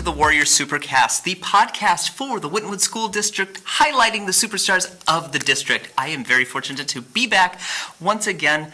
to the Warrior SuperCast, the podcast for the Winton Woods School District, highlighting the superstars of the district. I am very fortunate to be back once again,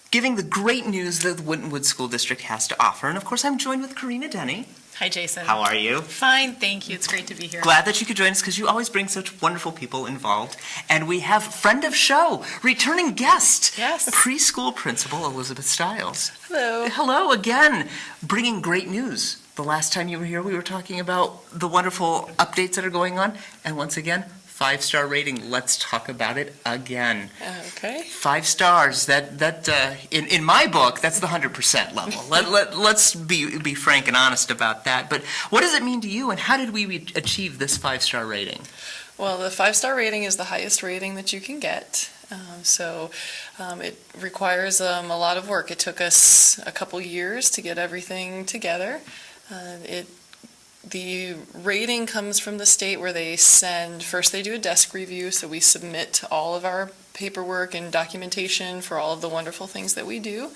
giving the great news that the Winton Woods School District has to offer. And of course, I'm joined with Corina Denny. Hi, Jason. How are you? Fine, thank you. It's great to be here. Glad that you could join us because you always bring such wonderful people involved. And we have friend of show, returning guest, Yes. preschool principal Elizabeth Stiles. Hello. Hello again, bringing great news. The last time you were here, we were talking about the wonderful updates that are going on. And once again, 5-star rating. Let's talk about it again. Okay. 5 stars. In my book, that's the 100% level. Let's be frank and honest about that. But what does it mean to you, and how did we achieve this 5-star rating? Well, the 5-star rating is the highest rating that you can get. It requires a lot of work. It took us a couple years to get everything together. The rating comes from the state where they first they do a desk review, so we submit all of our paperwork and documentation for all of the wonderful things that we do.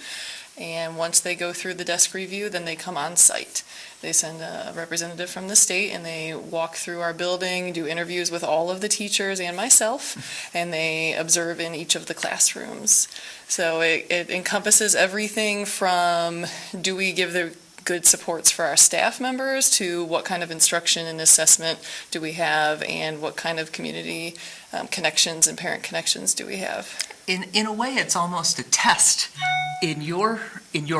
And once they go through the desk review, then they come on site. They send a representative from the state, and they walk through our building, do interviews with all of the teachers and myself, and they observe in each of the classrooms. So it encompasses everything from, do we give the good supports for our staff members, to what kind of instruction and assessment do we have, and what kind of community connections and parent connections do we have. In a way, it's almost a test in your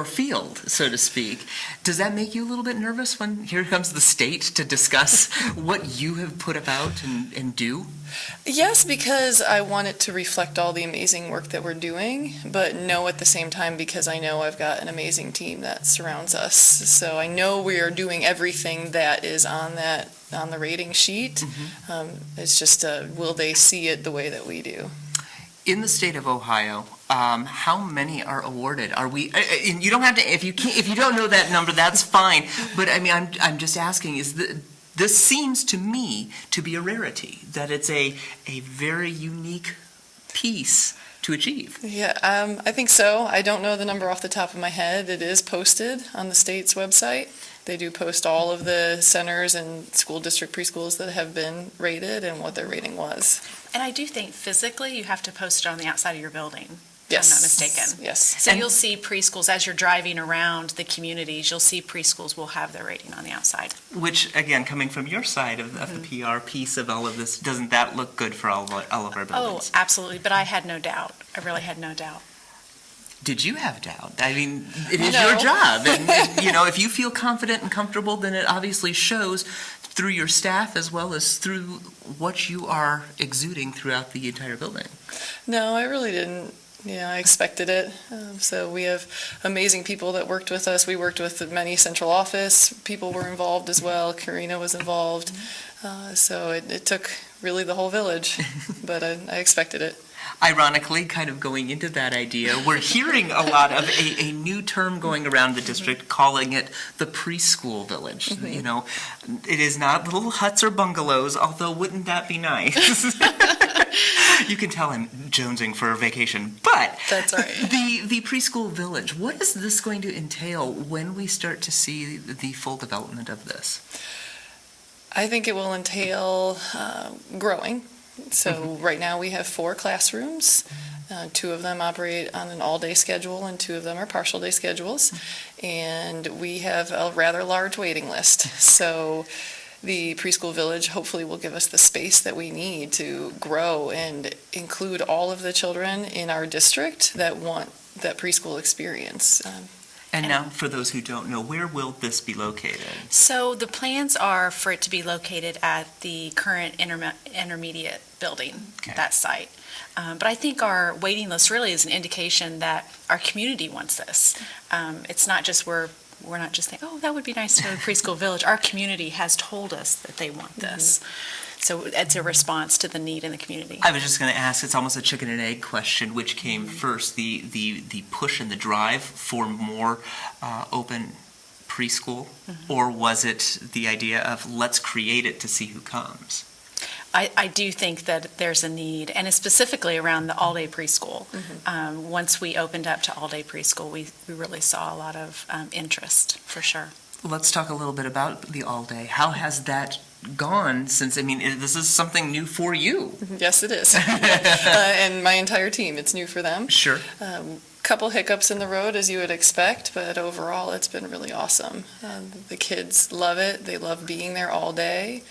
field, so to speak. Does that make you a little bit nervous when here comes the state to discuss what you have put about and do? Yes, because I want it to reflect all the amazing work that we're doing, but no, at the same time, because I know I've got an amazing team that surrounds us. So I know we are doing everything that is on the rating sheet. Mm-hmm. It's just, will they see it the way that we do? In the state of Ohio, how many are awarded? Are we? You don't have to. If you don't know that number, that's fine. But I mean, I'm just asking. This seems to me to be a rarity. That it's a very unique piece to achieve. Yeah, I think so. I don't know the number off the top of my head. It is posted on the state's website. They do post all of the centers and school district preschools that have been rated and what their rating was. And I do think physically you have to post it on the outside of your building. Yes. If I'm not mistaken. Yes. So you'll see preschools, as you're driving around the communities, you'll see preschools will have their rating on the outside. Which, again, coming from your side of the PR piece of all of this, doesn't that look good for all of our buildings? Oh, absolutely. But I had no doubt. I really had no doubt. Did you have doubt? I mean, it is No. your job. And, if you feel confident and comfortable, then it obviously shows through your staff as well as through what you are exuding throughout the entire building. No, I really didn't. I expected it. So we have amazing people that worked with us. We worked with many central office. People were involved as well. Corina was involved. So it took really the whole village, but I expected it. Ironically, kind of going into that idea, we're hearing a lot of a new term going around the district, calling it the Preschool Village. Mm-hmm. It is not little huts or bungalows, although wouldn't that be nice? You can tell I'm jonesing for a vacation, but that's right. The Preschool Village, what is this going to entail when we start to see the full development of this? I think it will entail growing. So right now we have 4 classrooms. 2 of them operate on an all-day schedule and 2 of them are partial day schedules. And we have a rather large waiting list. So the Preschool Village hopefully will give us the space that we need to grow and include all of the children in our district that want that preschool experience. And now, for those who don't know, where will this be located? So the plans are for it to be located at the current intermediate building, that site. But I think our waiting list really is an indication that our community wants this. It's not just we're not just saying, oh, that would be nice to go to Preschool Village. Our community has told us that they want this. Mm-hmm. So it's a response to the need in the community. I was just going to ask, it's almost a chicken and egg question, which came first, the push and the drive for more open preschool, or was it the idea of let's create it to see who comes? I do think that there's a need, and it's specifically around the all-day preschool. Once we opened up to all-day preschool, we really saw a lot of interest, for sure. Let's talk a little bit about the all-day. How has that gone since, this is something new for you? Yes, it is. And my entire team, it's new for them. Sure. Couple hiccups in the road, as you would expect, but overall, it's been really awesome. The kids love it. They love being there all day.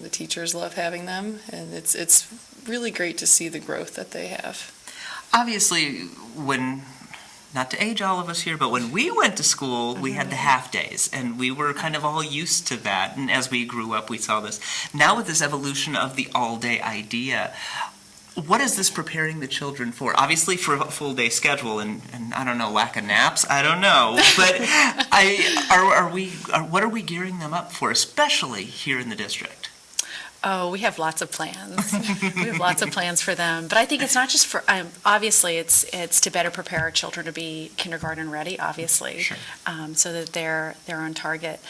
The teachers love having them, and it's really great to see the growth that they have. Obviously, not to age all of us here, but when we went to school, we had the half days, and we were kind of all used to that. And as we grew up, we saw this. Now with this evolution of the all-day idea, what is this preparing the children for? Obviously for a full-day schedule, and I don't know, lack of naps? I don't know. But what are we gearing them up for, especially here in the district? Oh, we have lots of plans. We have lots of plans for them. But I think it's not just for, obviously, it's to better prepare our children to be kindergarten ready, obviously, Sure. So that they're on target.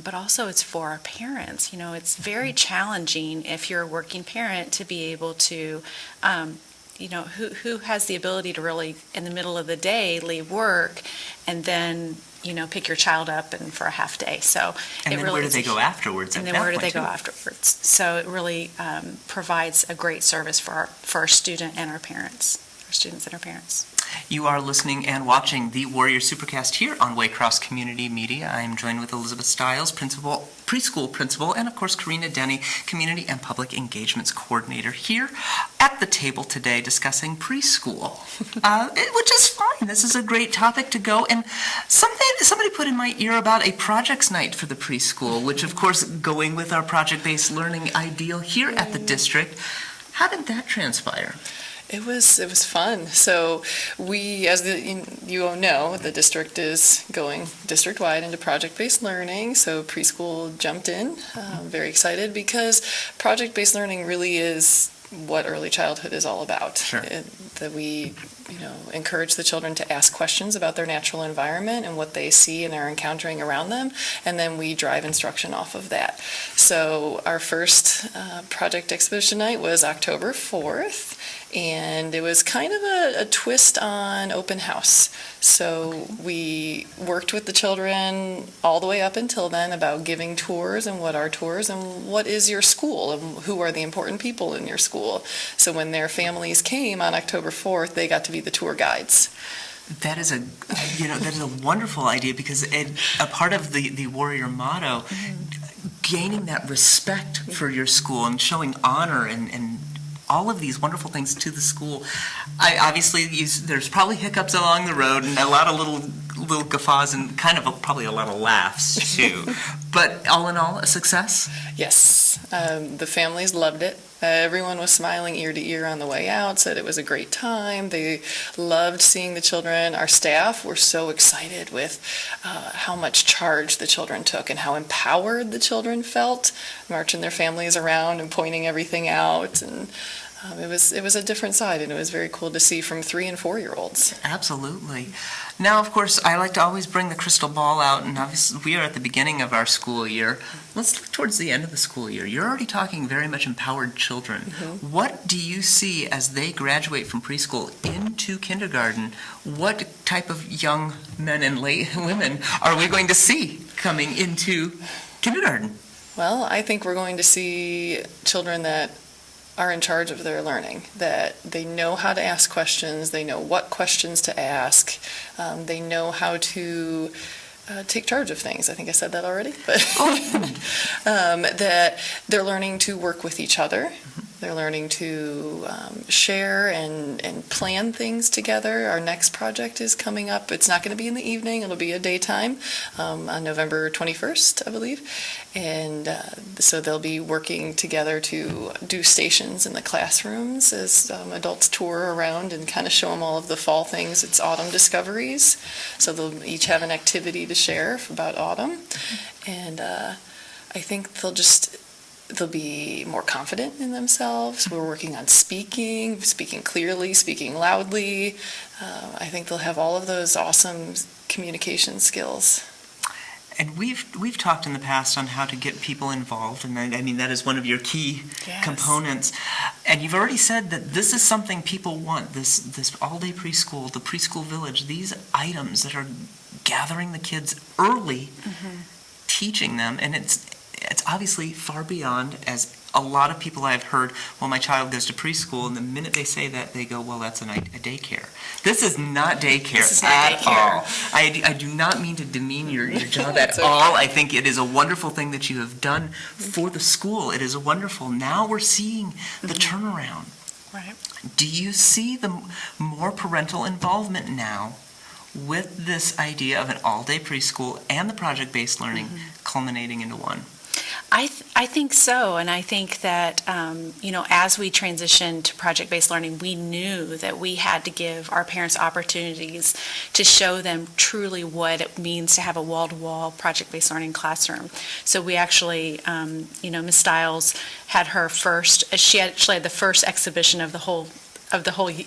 But also it's for our parents. It's very challenging if you're a working parent to be able to, who has the ability to really, in the middle of the day, leave work and then pick your child up and for a half day. So and it then really where do they go afterwards? And then where do they go afterwards? So it really provides a great service for our student and our parents, our students and our parents. You are listening and watching the Warrior SuperCast here on Waycross Community Media. I am joined with Elizabeth Stiles, preschool principal, and of course Corina Denny, Community and Public Engagements Coordinator, here at the table today discussing preschool, which is fine. This is a great topic to go. And somebody put in my ear about a projects night for the preschool, which of course going with our project-based learning ideal here at the district. How did that transpire? It was fun. So we, as you all know, the district is going district-wide into project-based learning. So preschool jumped in, very excited, because project-based learning really is what early childhood is all about. Sure. That we encourage the children to ask questions about their natural environment and what they see and are encountering around them, and then we drive instruction off of that. So our first project exposition night was October 4th, and it was kind of a twist on open house. So we worked with the children all the way up until then about giving tours and what are tours and what is your school and who are the important people in your school. So when their families came on October 4th, they got to be the tour guides. That is a wonderful idea, because a part of the Warrior motto, gaining that respect for your school and showing honor and all of these wonderful things to the school. There's probably hiccups along the road and a lot of little guffaws and probably a lot of laughs too. But all in all, a success? Yes, the families loved it. Everyone was smiling ear to ear on the way out, said it was a great time. They loved seeing the children. Our staff were so excited with how much charge the children took and how empowered the children felt, marching their families around and pointing everything out. And it was a different side, and it was very cool to see from 3- and 4-year-olds. Absolutely. Now, of course, I like to always bring the crystal ball out, and obviously we are at the beginning of our school year. Let's look towards the end of the school year. You're already talking very much empowered children. Mm-hmm. What do you see as they graduate from preschool into kindergarten? What type of young men and women are we going to see coming into kindergarten? Well, I think we're going to see children that are in charge of their learning, that they know how to ask questions, they know what questions to ask, they know how to take charge of things. I think I said that already, but that they're learning to work with each other. They're learning to share and plan things together. Our next project is coming up. It's not going to be in the evening. It'll be a daytime on November 21st, I believe. And so they'll be working together to do stations in the classrooms as adults tour around and kind of show them all of the fall things. It's autumn discoveries. So they'll each have an activity to share about autumn. And I think they'll be more confident in themselves. We're working on speaking clearly, speaking loudly. I think they'll have all of those awesome communication skills. And we've talked in the past on how to get people involved, and that is one of your key components. And you've already said that this is something people want, this all-day preschool, the preschool village, these items that are gathering the kids early teaching them, and it's obviously far beyond, as a lot of people I've heard, well, my child goes to preschool, and the minute they say that, they go, well, that's a daycare. This is not daycare at all. I do not mean to demean your job at all. I think it is a wonderful thing that you have done for the school. It is a wonderful. Now we're seeing the turnaround. Right. Do you see the more parental involvement now with this idea of an all-day preschool and the project-based learning culminating into one? I think so, and I think that, as we transitioned to project-based learning, we knew that we had to give our parents opportunities to show them truly what it means to have a wall-to-wall project-based learning classroom. So we actually, Ms. Stiles had she actually had the first exhibition of the whole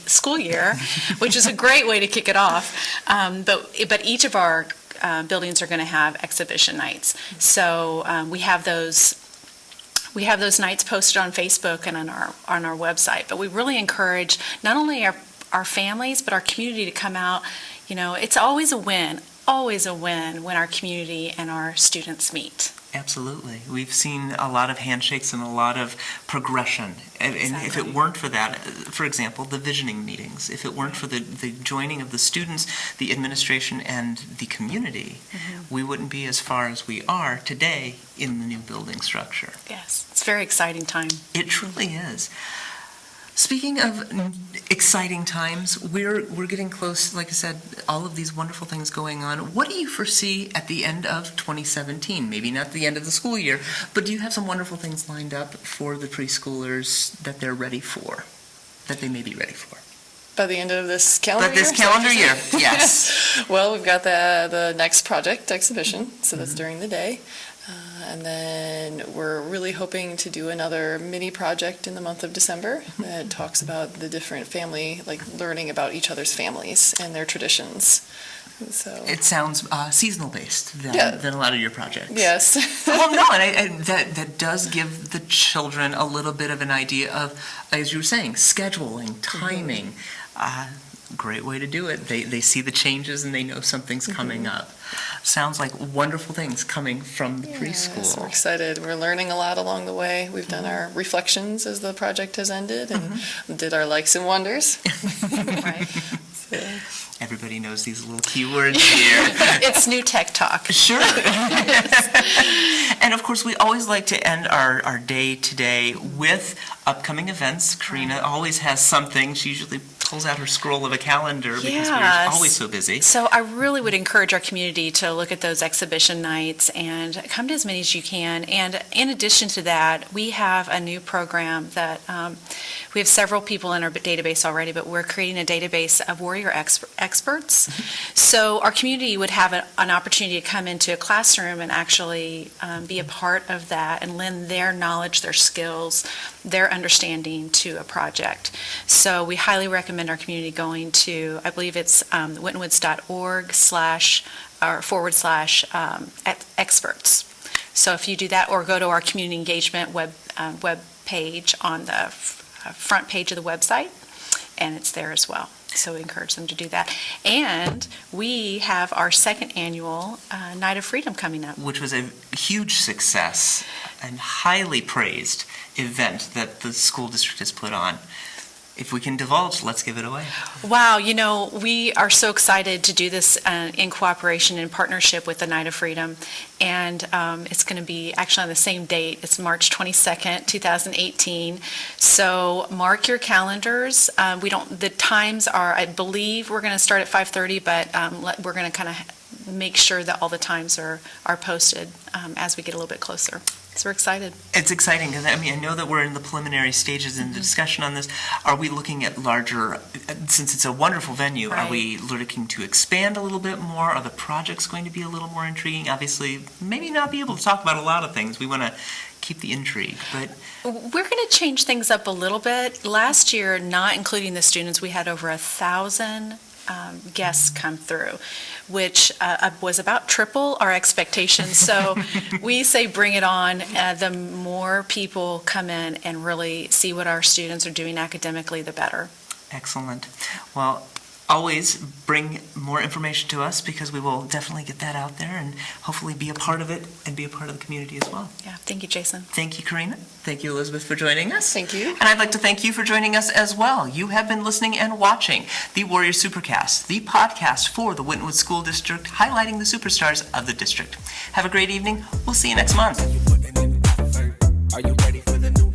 school year, which is a great way to kick it off. But each of our buildings are going to have exhibition nights. So we have those nights posted on Facebook and on our website. But we really encourage not only our families but our community to come out. It's always a win when our community and our students meet. Absolutely. We've seen a lot of handshakes and a lot of progression. And if it weren't for that, for example, the visioning meetings, if it weren't for the joining of the students, the administration, and the community, we wouldn't be as far as we are today in the new building structure. Yes, it's a very exciting time. It truly is. Speaking of exciting times, we're getting close, like I said, all of these wonderful things going on. What do you foresee at the end of 2017? Maybe not the end of the school year, but do you have some wonderful things lined up for the preschoolers that they're ready for, that they may be ready for? By the end of this calendar year? By this calendar year, yes. Well, we've got the next project exhibition, so that's during the day. And then we're really hoping to do another mini project in the month of December that talks about the different family, like learning about each other's families and their traditions. So it sounds seasonal based than a lot of your projects. Yes. Well, no, and that does give the children a little bit of an idea of, as you were saying, scheduling, timing. Great way to do it. They see the changes and they know something's coming up. Sounds like wonderful things coming from the preschool. So we're excited. We're learning a lot along the way. We've done our reflections as the project has ended and did our likes and wonders. Right. So. Everybody knows these little keywords here. It's new tech talk. Sure. And of course, we always like to end our day today with upcoming events. Corina always has something. She usually pulls out her scroll of a calendar because we're always so busy. So I really would encourage our community to look at those exhibition nights and come to as many as you can. And in addition to that, we have a new program that we have several people in our database already, but we're creating a database of warrior experts. So our community would have an opportunity to come into a classroom and actually be a part of that and lend their knowledge, their skills, their understanding to a project. So we highly recommend our community going to, I believe it's wintonwoods.org//experts. So if you do that, or go to our community engagement web page on the front page of the website, and it's there as well. So we encourage them to do that. And we have our second annual Night of Freedom coming up. Which was a huge success and highly praised event that the school district has put on. If we can divulge, let's give it away. Wow, we are so excited to do this in cooperation and partnership with the Night of Freedom. And it's going to be actually on the same date. It's March 22nd, 2018. So mark your calendars. The times are, I believe we're going to start at 5:30, but we're going to kind of make sure that all the times are posted as we get a little bit closer. So we're excited. It's exciting because, I know that we're in the preliminary stages in the discussion on this. Are we looking at larger, since it's a wonderful venue, Right. Are we looking to expand a little bit more? Are the projects going to be a little more intriguing? Obviously, maybe not be able to talk about a lot of things. We want to keep the intrigue, but We're going to change things up a little bit. Last year, not including the students, we had over 1,000 guests come through, which was about triple our expectations. So we say bring it on. The more people come in and really see what our students are doing academically, the better. excellent. Well, always bring more information to us, because we will definitely get that out there and hopefully be a part of it and be a part of the community as well. Yeah, thank you, Jason. Thank you, Corina. Thank you, Elizabeth, for joining us. Thank you. And I'd like to thank you for joining us as well. You have been listening and watching the Warrior SuperCast, the podcast for the Winton Woods School District, highlighting the superstars of the district. Have a great evening. We'll see you next month. Are you ready for the new